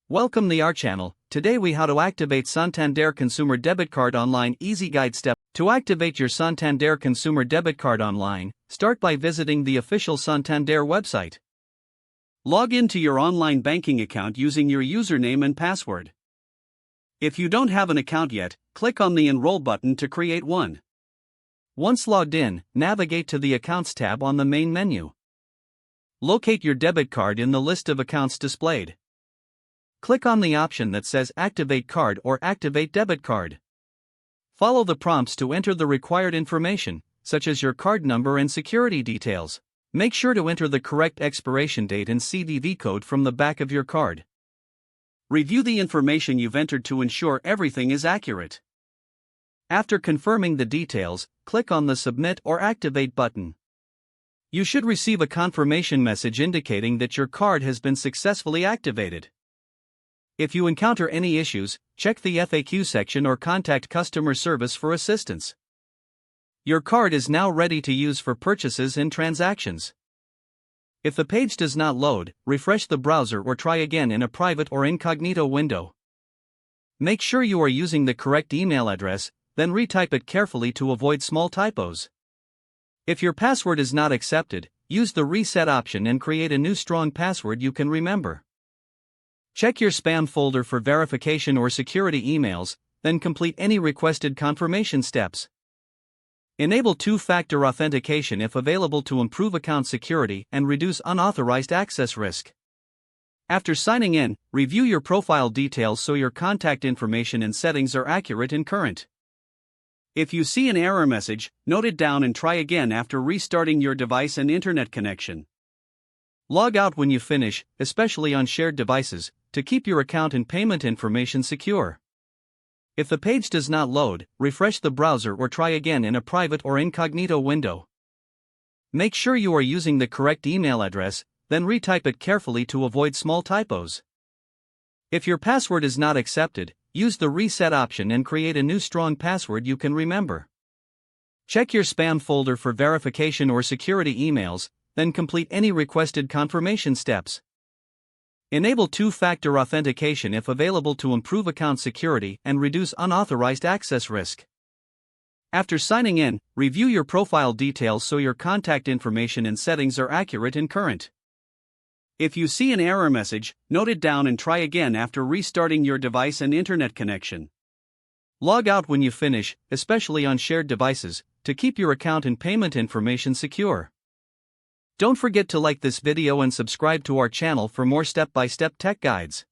Welcome to our channel. Today we how to activate Santander consumer debit card online easy guide step. To activate your Santander consumer debit card online, start by visiting the official Santander website. Log into your online banking account using your username and password. If you don't have an account yet, click on the Enroll button to create one. Once logged in, navigate to the Accounts tab on the main menu. Locate your debit card in the list of accounts displayed. Click on the option that says Activate Card or Activate Debit Card. Follow the prompts to enter the required information, such as your card number and security details. Make sure to enter the correct expiration date and CVV code from the back of your card. Review the information you've entered to ensure everything is accurate. After confirming the details, click on the Submit or Activate button. You should receive a confirmation message indicating that your card has been successfully activated. If you encounter any issues, check the FAQ section or contact customer service for assistance. Your card is now ready to use for purchases and transactions. If the page does not load, refresh the browser or try again in a private or incognito window. Make sure you are using the correct email address, then retype it carefully to avoid small typos. If your password is not accepted, use the reset option and create a new strong password you can remember. Check your spam folder for verification or security emails, then complete any requested confirmation steps. Enable two-factor authentication if available to improve account security and reduce unauthorized access risk. After signing in, review your profile details so your contact information and settings are accurate and current. If you see an error message, note it down and try again after restarting your device and internet connection. Log out when you finish, especially on shared devices, to keep your account and payment information secure. If the page does not load, refresh the browser or try again in a private or incognito window. Make sure you are using the correct email address, then retype it carefully to avoid small typos. If your password is not accepted, use the reset option and create a new strong password you can remember. Check your spam folder for verification or security emails, then complete any requested confirmation steps. Enable two-factor authentication if available to improve account security and reduce unauthorized access risk. After signing in, review your profile details so your contact information and settings are accurate and current. If you see an error message, note it down and try again after restarting your device and internet connection. Log out when you finish, especially on shared devices, to keep your account and payment information secure. Don't forget to like this video and subscribe to our channel for more step-by-step tech guides.